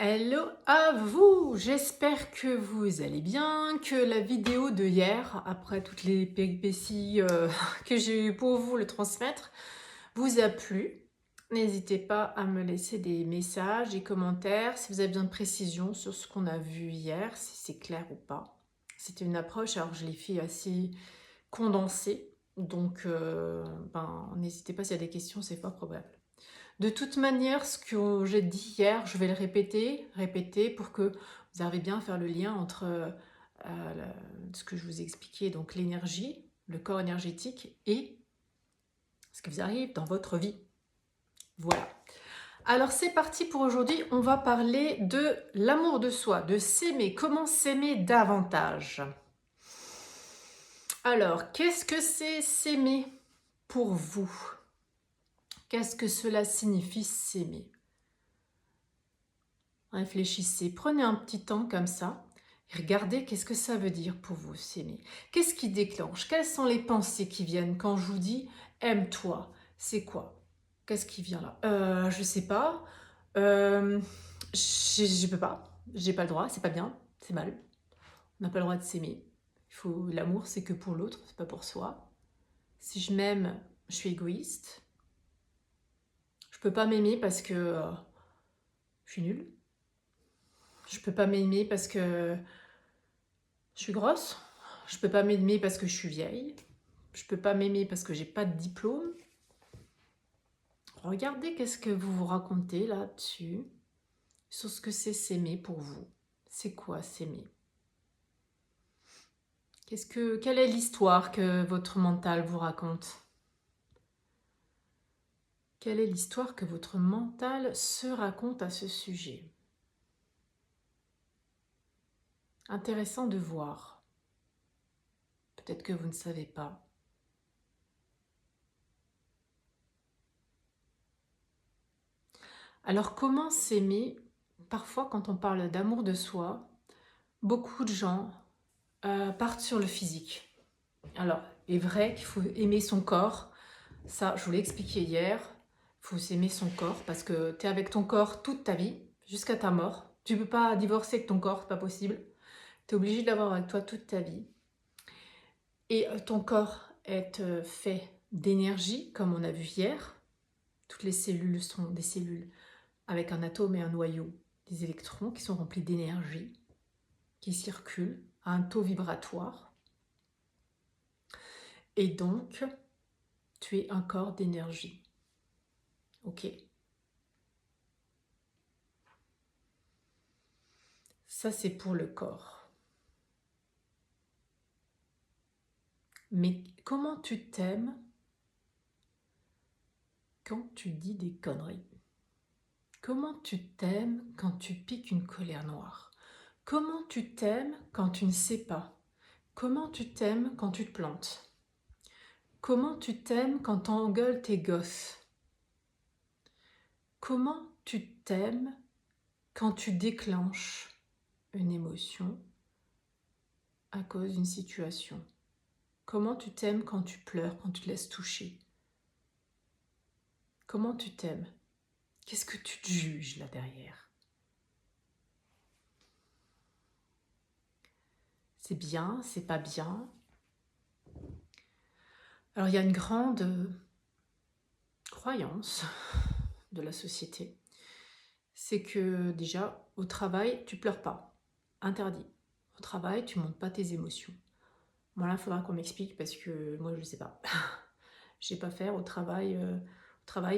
Hello à vous, j'espère que vous allez bien, que la vidéo de hier, après toutes les péripéties que j'ai eu pour vous le transmettre, vous a plu. N'hésitez pas à me laisser des messages, des commentaires, si vous avez besoin de précision sur ce qu'on a vu hier, si c'est clair ou pas. C'était une approche, alors je l'ai fait assez condensée, donc n'hésitez pas s'il y a des questions, c'est pas probable. De toute manière, ce que j'ai dit hier, je vais le répéter pour que vous arriviez bien à faire le lien entre ce que je vous ai expliqué, donc l'énergie, le corps énergétique et ce qui vous arrive dans votre vie. Voilà. Alors c'est parti pour aujourd'hui, on va parler de l'amour de soi, de s'aimer, comment s'aimer davantage. Alors, qu'est-ce que c'est s'aimer pour vous? Qu'est-ce que cela signifie s'aimer? Réfléchissez, prenez un petit temps comme ça et regardez qu'est-ce que ça veut dire pour vous s'aimer. Qu'est-ce qui déclenche? Quelles sont les pensées qui viennent quand je vous dis aime-toi? C'est quoi? Qu'est-ce qui vient là? Je sais pas. Je peux pas. J'ai pas le droit, c'est pas bien, c'est mal. On n'a pas le droit de s'aimer. L'amour, c'est que pour l'autre, c'est pas pour soi. Si je m'aime, je suis égoïste. Je peux pas m'aimer parce que je suis nulle. Je peux pas m'aimer parce que je suis grosse. Je peux pas m'aimer parce que je suis vieille. Je peux pas m'aimer parce que j'ai pas de diplôme. Regardez qu'est-ce que vous vous racontez là-dessus, sur ce que c'est s'aimer pour vous. C'est quoi s'aimer? Quelle est l'histoire que votre mental vous raconte? Quelle est l'histoire que votre mental se raconte à ce sujet? Intéressant de voir. Peut-être que vous ne savez pas. Alors comment s'aimer? Parfois quand on parle d'amour de soi, beaucoup de gens partent sur le physique. Alors, il est vrai qu'il faut aimer son corps. Ça, je vous l'ai expliqué hier. Il faut s'aimer son corps parce que tu es avec ton corps toute ta vie, jusqu'à ta mort. Tu ne peux pas divorcer avec ton corps, c'est pas possible. Tu es obligé de l'avoir avec toi toute ta vie. Et ton corps est fait d'énergie, comme on a vu hier. Toutes les cellules sont des cellules avec un atome et un noyau, des électrons qui sont remplis d'énergie, qui circulent à un taux vibratoire. Et donc, tu es un corps d'énergie. Ok. Ça, c'est pour le corps. Mais comment tu t'aimes quand tu dis des conneries? Comment tu t'aimes quand tu piques une colère noire? Comment tu t'aimes quand tu ne sais pas? Comment tu t'aimes quand tu te plantes? Comment tu t'aimes quand tu engueules tes gosses? Comment tu t'aimes quand tu déclenches une émotion à cause d'une situation? Comment tu t'aimes quand tu pleures, quand tu te laisses toucher? Comment tu t'aimes? Qu'est-ce que tu te juges là derrière? C'est bien, c'est pas bien. Alors il y a une grande croyance de la société, c'est que déjà au travail tu pleures pas, interdit. Au travail tu montres pas tes émotions. Bon là il faudra qu'on m'explique parce que moi je sais pas. Je sais pas faire au travail,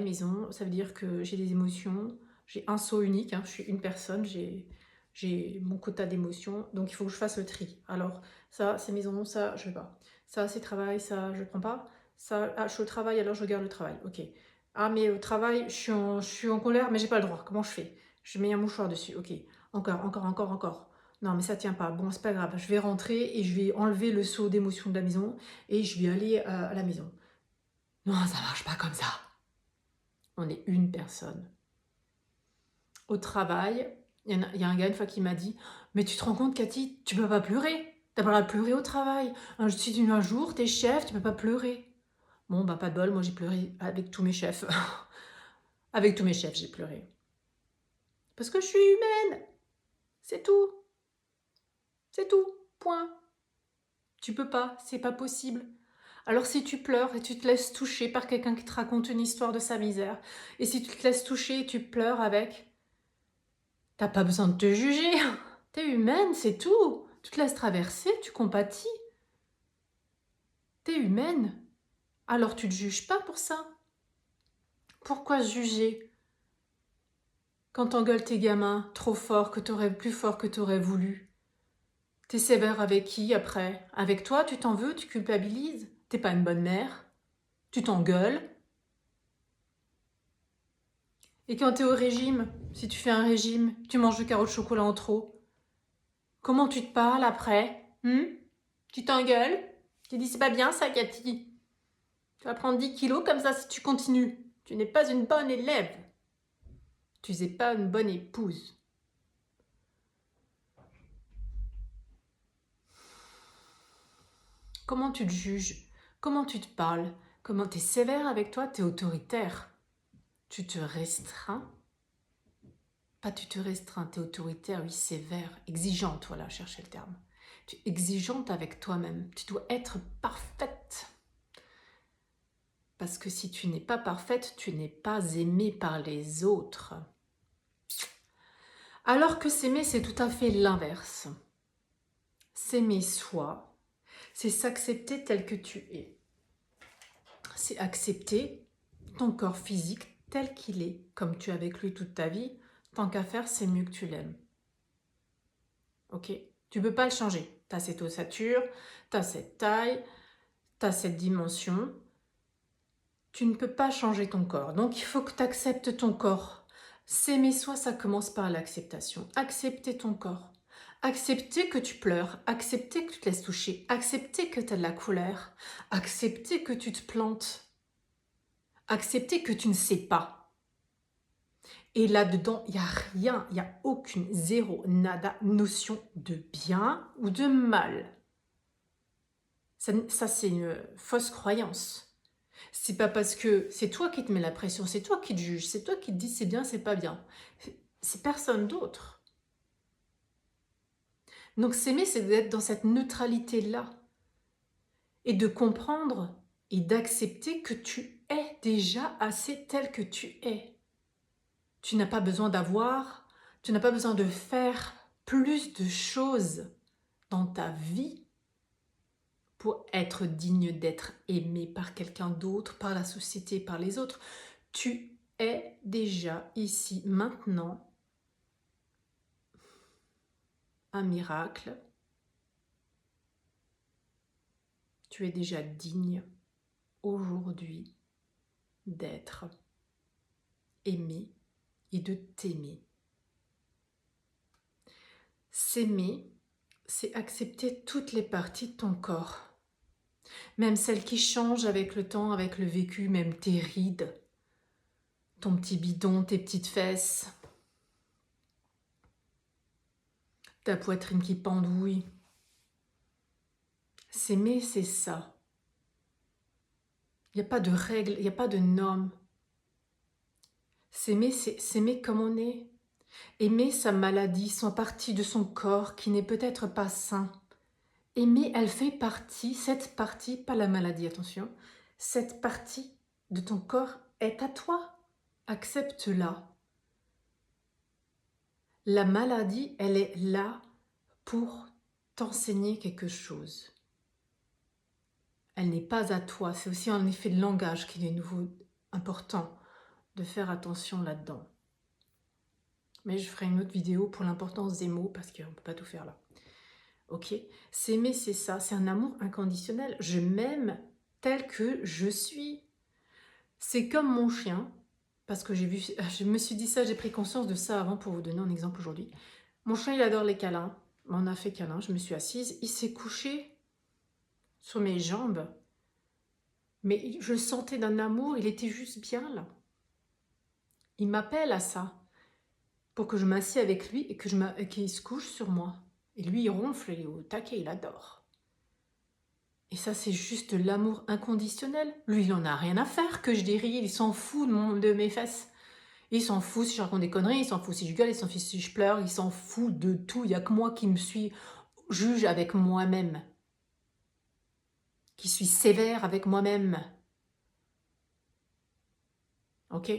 maison, ça veut dire que j'ai des émotions, j'ai un saut unique, hein, je suis une personne, j'ai mon quota d'émotions, donc il faut que je fasse le tri. Alors ça c'est maison, ça je veux pas. Ça c'est travail, ça je prends pas. Ça, je suis au travail, alors je regarde le travail, ok. Ah mais au travail, je suis en colère, mais j'ai pas le droit, comment je fais? Je mets un mouchoir dessus, ok. Encore. Non mais ça tient pas, bon c'est pas grave, je vais rentrer et je vais enlever le seau d'émotions de la maison et je vais aller à la maison. Non, ça marche pas comme ça. On est une personne. Au travail, il y a un gars une fois qui m'a dit « Mais tu te rends compte, Cathy, tu peux pas pleurer. T'as pas le droit de pleurer au travail. Si un jour, t'es chef, tu peux pas pleurer. » Bon, bah pas de bol, moi j'ai pleuré avec tous mes chefs. Avec tous mes chefs, j'ai pleuré. Parce que je suis humaine. C'est tout. C'est tout. Point. Tu peux pas, c'est pas possible. Alors si tu pleures et tu te laisses toucher par quelqu'un qui te raconte une histoire de sa misère, et si tu te laisses toucher et tu pleures avec, t'as pas besoin de te juger. T'es humaine, c'est tout. Tu te laisses traverser, tu compatis. T'es humaine. Alors tu te juges pas pour ça. Pourquoi se juger quand t'engueules tes gamins trop fort plus fort que t'aurais voulu? T'es sévère avec qui après? Avec toi, tu t'en veux, tu culpabilises? T'es pas une bonne mère? Tu t'engueules? Et quand t'es au régime, si tu fais un régime, tu manges du carreau de chocolat en trop, comment tu te parles après? Tu t'engueules? Tu dis c'est pas bien ça, Cathy. Tu vas prendre 10 kilos comme ça si tu continues. Tu n'es pas une bonne élève. Tu n'es pas une bonne épouse. Comment tu te juges? Comment tu te parles? Comment tu es sévère avec toi? Tu es autoritaire. Tu te restreins? Pas tu te restreins, tu es autoritaire, oui, sévère, exigeante, voilà, cherchez le terme. Tu es exigeante avec toi-même. Tu dois être parfaite. Parce que si tu n'es pas parfaite, tu n'es pas aimée par les autres. Alors que s'aimer, c'est tout à fait l'inverse. S'aimer soi, c'est s'accepter tel que tu es. C'est accepter ton corps physique tel qu'il est, comme tu es avec lui toute ta vie. Tant qu'à faire, c'est mieux que tu l'aimes. Ok? Tu ne peux pas le changer. Tu as cette ossature, tu as cette taille, tu as cette dimension. Tu ne peux pas changer ton corps. Donc, il faut que tu acceptes ton corps. S'aimer soi, ça commence par l'acceptation. Accepter ton corps. Accepter que tu pleures. Accepter que tu te laisses toucher. Accepter que tu as de la colère. Accepter que tu te plantes. Accepter que tu ne sais pas. Et là-dedans, il n'y a rien, il n'y a aucune, zéro, nada, notion de bien ou de mal. Ça c'est une fausse croyance. C'est pas parce que c'est toi qui te mets la pression, c'est toi qui te juges, c'est toi qui te dis c'est bien, c'est pas bien. C'est personne d'autre. Donc s'aimer, c'est d'être dans cette neutralité-là. Et de comprendre et d'accepter que tu es déjà assez tel que tu es. Tu n'as pas besoin d'avoir, tu n'as pas besoin de faire plus de choses dans ta vie pour être digne d'être aimé par quelqu'un d'autre, par la société, par les autres. Tu es déjà ici, maintenant, un miracle. Tu es déjà digne aujourd'hui d'être aimé et de t'aimer. S'aimer, c'est accepter toutes les parties de ton corps. Même celles qui changent avec le temps, avec le vécu, même tes rides, ton petit bidon, tes petites fesses, ta poitrine qui pendouille. S'aimer, c'est ça. Il n'y a pas de règles, il n'y a pas de normes. S'aimer, c'est s'aimer comme on est. Aimer sa maladie, son partie de son corps qui n'est peut-être pas sain. Aimer, elle fait partie, cette partie, pas la maladie, attention, cette partie de ton corps est à toi. Accepte-la. La maladie, elle est là pour t'enseigner quelque chose. Elle n'est pas à toi. C'est aussi un effet de langage qui est de nouveau important de faire attention là-dedans. Mais je ferai une autre vidéo pour l'importance des mots parce qu'on ne peut pas tout faire là. Ok? S'aimer, c'est ça. C'est un amour inconditionnel. Je m'aime tel que je suis. C'est comme mon chien. Parce que je me suis dit ça, j'ai pris conscience de ça avant pour vous donner un exemple aujourd'hui. Mon chien, il adore les câlins. On a fait câlin, je me suis assise. Il s'est couché sur mes jambes. Mais je le sentais d'un amour, il était juste bien là. Il m'appelle à ça. Pour que je m'assieds avec lui et qu'il se couche sur moi. Et lui, il ronfle, il est au taquet, il adore. Et ça, c'est juste l'amour inconditionnel. Lui, il en a rien à faire que je dérive, il s'en fout de mes fesses. Il s'en fout si je raconte des conneries, il s'en fout si je gueule, il s'en fout si je pleure, il s'en fout de tout. Il n'y a que moi qui me suis juge avec moi-même, qui suis sévère avec moi-même. Ok?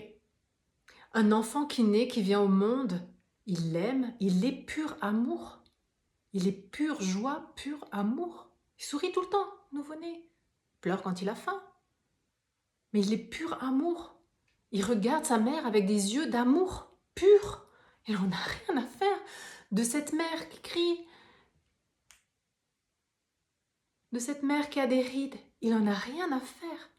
Un enfant qui naît, qui vient au monde, il l'aime, il est pur amour. Il est pure joie, pur amour. Il sourit tout le temps, nouveau-né. Il pleure quand il a faim. Mais il est pur amour. Il regarde sa mère avec des yeux d'amour pur. Il n'en a rien à faire de cette mère qui crie, de cette mère qui a des rides. Il n'en a rien à faire.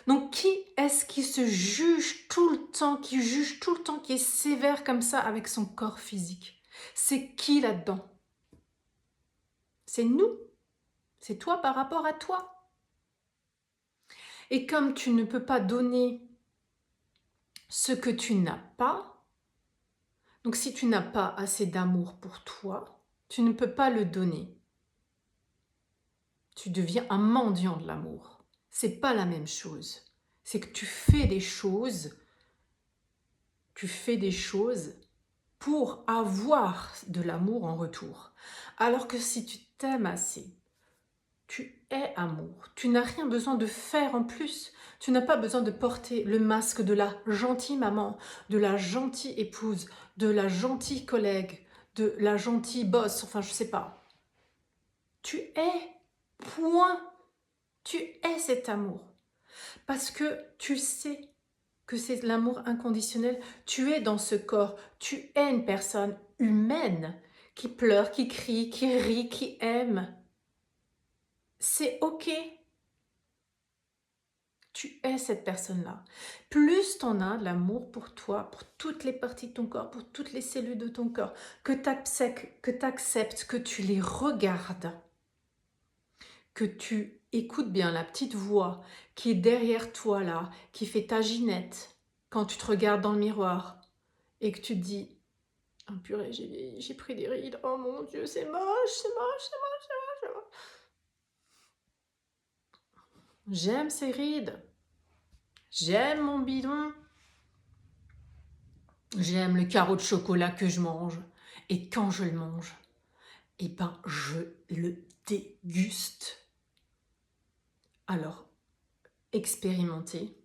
Donc qui est-ce qui se juge tout le temps, qui juge tout le temps, qui est sévère comme ça avec son corps physique? C'est qui là-dedans? C'est nous. C'est toi par rapport à toi. Et comme tu ne peux pas donner ce que tu n'as pas, donc si tu n'as pas assez d'amour pour toi, tu ne peux pas le donner. Tu deviens un mendiant de l'amour. C'est pas la même chose. C'est que tu fais des choses pour avoir de l'amour en retour. Alors que si tu t'aimes assez, tu es amour. Tu n'as rien besoin de faire en plus. Tu n'as pas besoin de porter le masque de la gentille maman, de la gentille épouse, de la gentille collègue, de la gentille boss, enfin je sais pas. Tu es, point. Tu es cet amour. Parce que tu sais que c'est l'amour inconditionnel. Tu es dans ce corps. Tu es une personne humaine qui pleure, qui crie, qui rit, qui aime. C'est ok. Tu es cette personne-là. Plus tu en as de l'amour pour toi, pour toutes les parties de ton corps, pour toutes les cellules de ton corps, que tu acceptes, que tu les regardes, que tu écoutes bien la petite voix qui est derrière toi là, qui fait ta ginette quand tu te regardes dans le miroir et que tu te dis « Oh purée, j'ai pris des rides, oh mon Dieu, c'est moche, c'est moche, c'est moche, c'est moche, c'est moche. » J'aime ces rides, j'aime mon bidon, j'aime le carreau de chocolat que je mange. Et quand je le mange, eh ben je le déguste. Alors, expérimentez.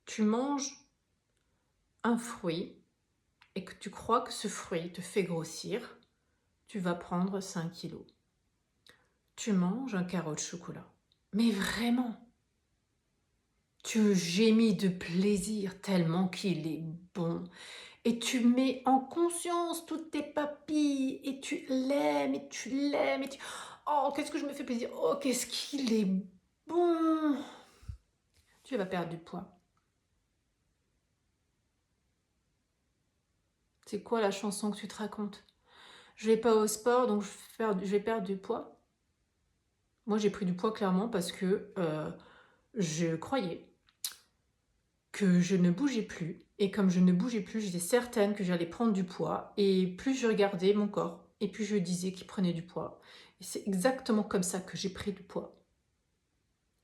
Tu manges un fruit et que tu crois que ce fruit te fait grossir, tu vas prendre 5 kilos. Tu manges un carreau de chocolat. Mais vraiment, tu gémis de plaisir tellement qu'il est bon. Et tu mets en conscience toutes tes papilles et tu l'aimes et tu l'aimes et tu... Oh, qu'est-ce que je me fais plaisir. Oh, qu'est-ce qu'il est bon. Tu vas perdre du poids. C'est quoi la chanson que tu te racontes? Je vais pas au sport, donc je vais perdre du poids. Moi, j'ai pris du poids clairement parce que je croyais que je ne bougeais plus. Et comme je ne bougeais plus, j'étais certaine que j'allais prendre du poids. Et plus je regardais mon corps, et plus je disais qu'il prenait du poids. Et c'est exactement comme ça que j'ai pris du poids.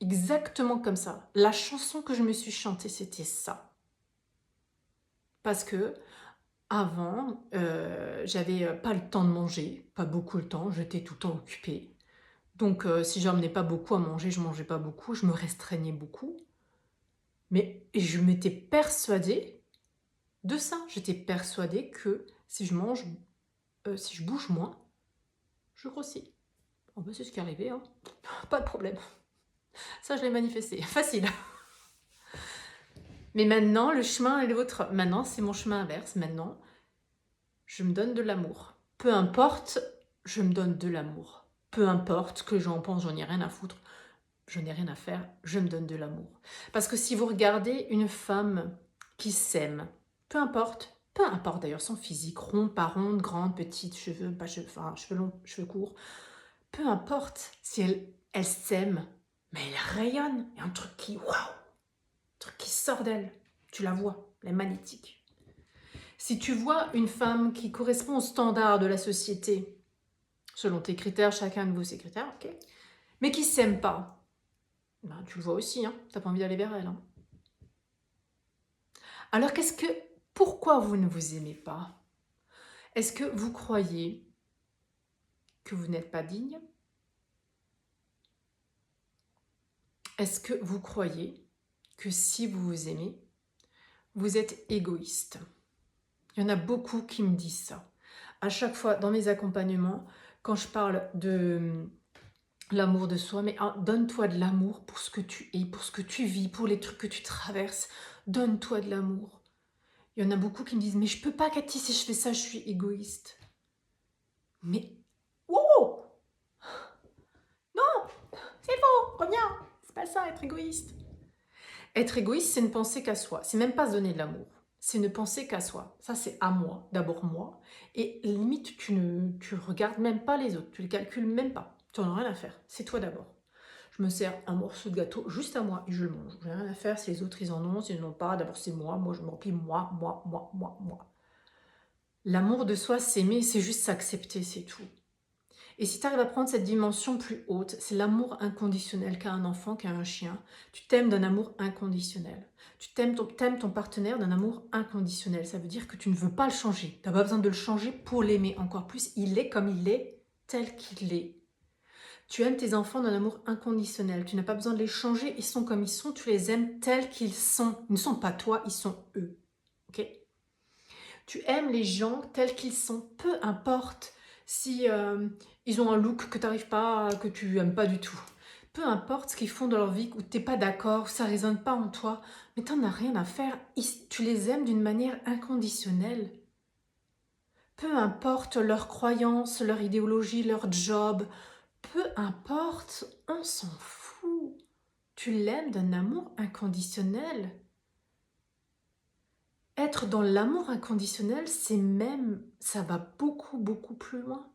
Exactement comme ça. La chanson que je me suis chantée, c'était ça. Parce que avant, j'avais pas le temps de manger, pas beaucoup le temps, j'étais tout le temps occupée. Donc si j'emmenais pas beaucoup à manger, je mangeais pas beaucoup, je me restreignais beaucoup. Mais je m'étais persuadée de ça. J'étais persuadée que si je mange, si je bouge moins, je grossis. Oh ben c'est ce qui est arrivé, hein. Pas de problème. Ça, je l'ai manifesté. Facile. Mais maintenant, le chemin est l'autre. Maintenant, c'est mon chemin inverse. Maintenant, je me donne de l'amour. Peu importe, je me donne de l'amour. Peu importe que j'en pense, j'en ai rien à foutre. Je n'ai rien à faire, je me donne de l'amour. Parce que si vous regardez une femme qui s'aime, peu importe d'ailleurs son physique, rond, pas ronde, grande, petite, cheveux, pas cheveux, enfin, cheveux longs, cheveux courts, peu importe si elle s'aime, mais elle rayonne. Il y a un truc qui, waouh, un truc qui sort d'elle. Tu la vois, elle est magnétique. Si tu vois une femme qui correspond aux standards de la société, selon tes critères, chacun de vous ses critères, ok, mais qui s'aime pas, ben, tu le vois aussi, hein, t'as pas envie d'aller vers elle. Hein. Alors qu'est-ce que Pourquoi vous ne vous aimez pas? Est-ce que vous croyez que vous n'êtes pas digne? Est-ce que vous croyez que si vous vous aimez, vous êtes égoïste? Il y en a beaucoup qui me disent ça. À chaque fois, dans mes accompagnements, quand je parle de l'amour de soi, mais donne-toi de l'amour pour ce que tu es, pour ce que tu vis, pour les trucs que tu traverses. Donne-toi de l'amour. Il y en a beaucoup qui me disent, mais je peux pas, Cathy, si je fais ça, je suis égoïste. Mais, oh non, c'est faux, reviens, c'est pas ça, être égoïste. Être égoïste, c'est ne penser qu'à soi. C'est même pas se donner de l'amour. C'est ne penser qu'à soi. Ça, c'est à moi, d'abord moi. Et limite, tu regardes même pas les autres. Tu les calcules même pas. Tu n'en as rien à faire. C'est toi d'abord. Je me sers un morceau de gâteau juste à moi et je le mange. Je n'ai rien à faire si les autres, ils en ont, s'ils n'en ont pas. D'abord, c'est moi. Moi, je me remplis moi, moi, moi, moi, moi. L'amour de soi, s'aimer, c'est juste s'accepter, c'est tout. Et si tu arrives à prendre cette dimension plus haute, c'est l'amour inconditionnel qu'a un enfant, qu'a un chien. Tu t'aimes d'un amour inconditionnel. Tu t'aimes ton partenaire d'un amour inconditionnel. Ça veut dire que tu ne veux pas le changer. Tu n'as pas besoin de le changer pour l'aimer encore plus. Il est comme il est, tel qu'il est. Tu aimes tes enfants d'un amour inconditionnel. Tu n'as pas besoin de les changer. Ils sont comme ils sont. Tu les aimes tels qu'ils sont. Ils ne sont pas toi, ils sont eux. Ok ? Tu aimes les gens tels qu'ils sont. Peu importe si ils ont un look que tu n'arrives pas, que tu aimes pas du tout. Peu importe ce qu'ils font dans leur vie, où tu n'es pas d'accord, où ça ne résonne pas en toi, mais tu n'en as rien à faire. Tu les aimes d'une manière inconditionnelle. Peu importe leurs croyances, leur idéologie, leur job, peu importe, on s'en fout. Tu l'aimes d'un amour inconditionnel. Être dans l'amour inconditionnel, c'est même, ça va beaucoup, beaucoup plus loin.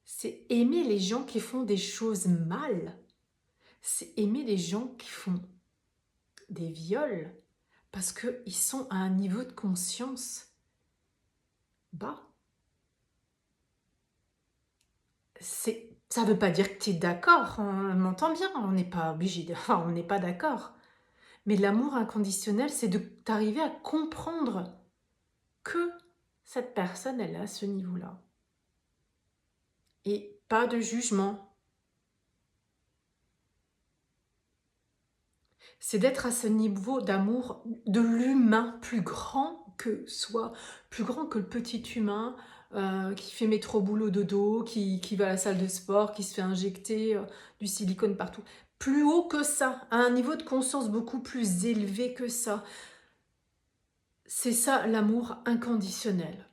C'est aimer les gens qui font des choses mal. C'est aimer les gens qui font des viols parce qu'ils sont à un niveau de conscience bas. Ça ne veut pas dire que tu es d'accord, on m'entend bien, on n'est pas obligé, enfin on n'est pas d'accord. Mais l'amour inconditionnel, c'est d'arriver à comprendre que cette personne, elle est à ce niveau-là. Et pas de jugement. C'est d'être à ce niveau d'amour de l'humain plus grand que soi, plus grand que le petit humain qui fait métro boulot dodo, qui va à la salle de sport, qui se fait injecter du silicone partout. Plus haut que ça, à un niveau de conscience beaucoup plus élevé que ça. C'est ça l'amour inconditionnel.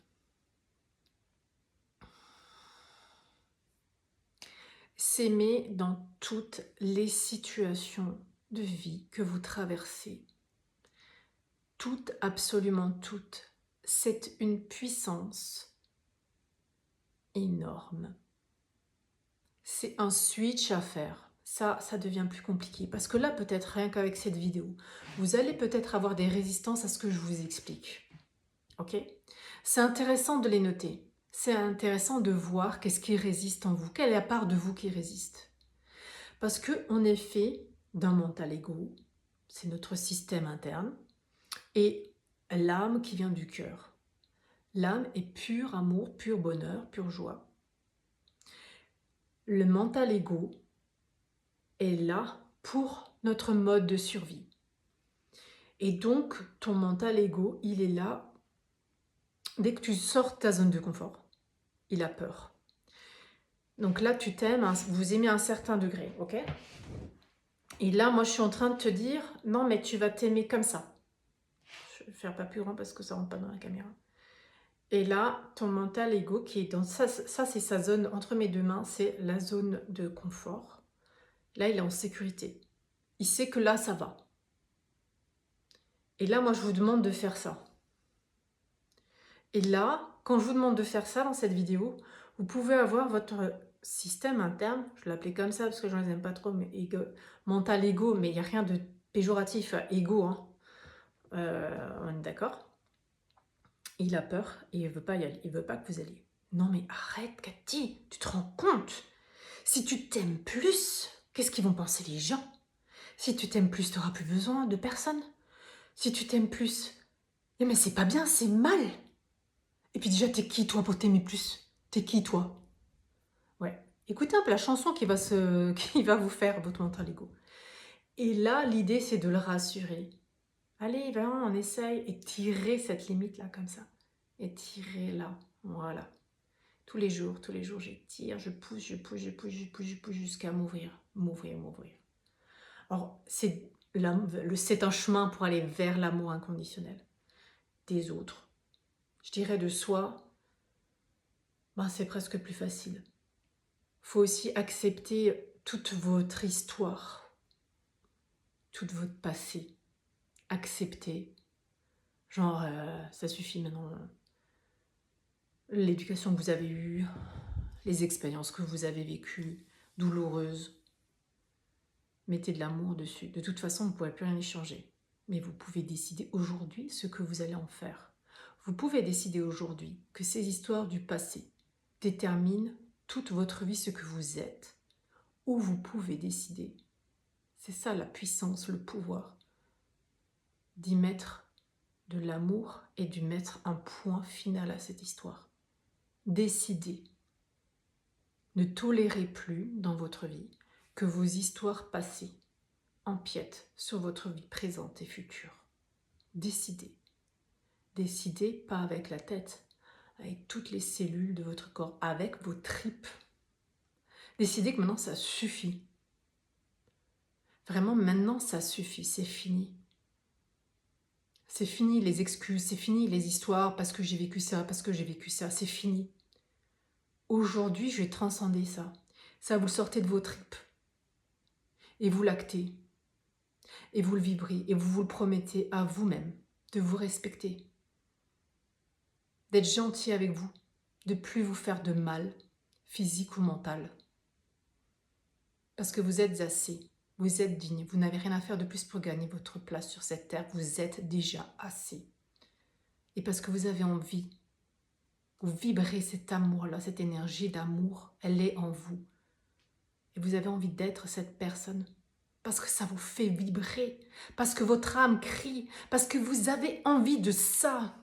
S'aimer dans toutes les situations de vie que vous traversez. Toutes, absolument toutes. C'est une puissance énorme. C'est un switch à faire. Ça devient plus compliqué. Parce que là, peut-être rien qu'avec cette vidéo, vous allez peut-être avoir des résistances à ce que je vous explique. Ok ? C'est intéressant de les noter. C'est intéressant de voir qu'est-ce qui résiste en vous. Quelle est la part de vous qui résiste ? Parce qu'on est fait d'un mental égo, c'est notre système interne, et l'âme qui vient du cœur. L'âme est pur amour, pur bonheur, pure joie. Le mental égo est là pour notre mode de survie. Et donc, ton mental égo, il est là dès que tu sors de ta zone de confort. Il a peur. Donc là, tu t'aimes, vous aimez à un certain degré, ok ? Et là, moi, je suis en train de te dire, non, mais tu vas t'aimer comme ça. Je vais faire pas plus grand parce que ça rentre pas dans la caméra. Et là, ton mental égo qui est dans ça c'est sa zone entre mes deux mains, c'est la zone de confort. Là, il est en sécurité. Il sait que là, ça va. Et là, moi, je vous demande de faire ça. Et là, quand je vous demande de faire ça dans cette vidéo, vous pouvez avoir votre système interne, je l'appelais comme ça parce que je ne les aime pas trop, mais mental égo, mais il n'y a rien de péjoratif à égo, hein. On est d'accord ? Il a peur et il veut pas y aller, il veut pas que vous alliez. Non mais arrête Cathy, tu te rends compte ? Si tu t'aimes plus, qu'est-ce qu'ils vont penser les gens ? Si tu t'aimes plus, tu n'auras plus besoin de personne. Si tu t'aimes plus, Eh mais c'est pas bien, c'est mal. Et puis déjà, t'es qui toi pour t'aimer plus? T'es qui toi? Ouais. Écoutez un peu la chanson qui va vous faire votre mental ego. Et là, l'idée, c'est de le rassurer. Allez, vraiment, on essaye. Et tirer cette limite-là, comme ça. Et tirer là. Voilà. Tous les jours, j'étire, je pousse, jusqu'à m'ouvrir. M'ouvrir, m'ouvrir. Alors, c'est un chemin pour aller vers l'amour inconditionnel des autres. Je dirais de soi, ben, c'est presque plus facile. Faut aussi accepter toute votre histoire, tout votre passé. Accepter. Genre, ça suffit maintenant. L'éducation que vous avez eue, les expériences que vous avez vécues, douloureuses. Mettez de l'amour dessus. De toute façon, vous ne pourrez plus rien y changer. Mais vous pouvez décider aujourd'hui ce que vous allez en faire. Vous pouvez décider aujourd'hui que ces histoires du passé déterminent toute votre vie, ce que vous êtes. Ou vous pouvez décider, c'est ça la puissance, le pouvoir, d'y mettre de l'amour et d'y mettre un point final à cette histoire. Décidez. Ne tolérez plus dans votre vie que vos histoires passées empiètent sur votre vie présente et future. Décidez. Décidez pas avec la tête, avec toutes les cellules de votre corps, avec vos tripes. Décidez que maintenant ça suffit. Vraiment, maintenant ça suffit, c'est fini. C'est fini les excuses, c'est fini les histoires parce que j'ai vécu ça, parce que j'ai vécu ça, c'est fini. Aujourd'hui, je vais transcender ça. Ça, vous le sortez de vos tripes. Et vous l'actez. Et vous le vibrez. Et vous le promettez à vous-même de vous respecter. D'être gentil avec vous. De plus vous faire de mal, physique ou mental. Parce que vous êtes assez. Vous êtes digne. Vous n'avez rien à faire de plus pour gagner votre place sur cette terre. Vous êtes déjà assez. Et parce que vous avez envie. Vous vibrez cet amour-là, cette énergie d'amour. Elle est en vous. Et vous avez envie d'être cette personne. Parce que ça vous fait vibrer. Parce que votre âme crie. Parce que vous avez envie de ça.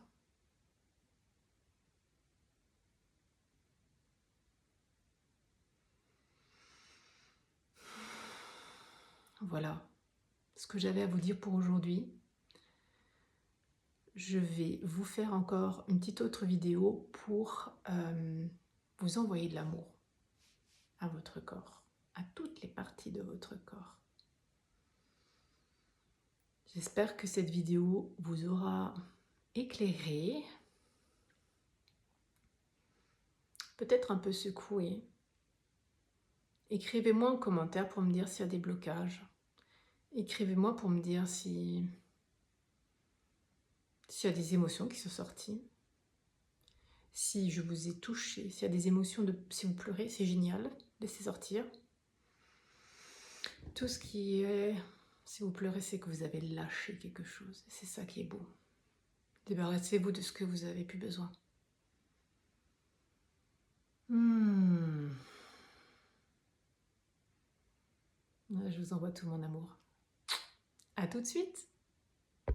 Voilà ce que j'avais à vous dire pour aujourd'hui. Je vais vous faire encore une petite autre vidéo pour vous envoyer de l'amour à votre corps, à toutes les parties de votre corps. J'espère que cette vidéo vous aura éclairé, peut-être un peu secoué. Écrivez-moi en commentaire pour me dire s'il y a des blocages. Écrivez-moi pour me dire s'il y a des émotions qui sont sorties. Si je vous ai touché, s'il y a des émotions, si vous pleurez, c'est génial, laissez sortir. Tout ce qui est, si vous pleurez, c'est que vous avez lâché quelque chose. C'est ça qui est beau. Débarrassez-vous de ce que vous avez plus besoin. Je vous envoie tout mon amour. À tout de suite.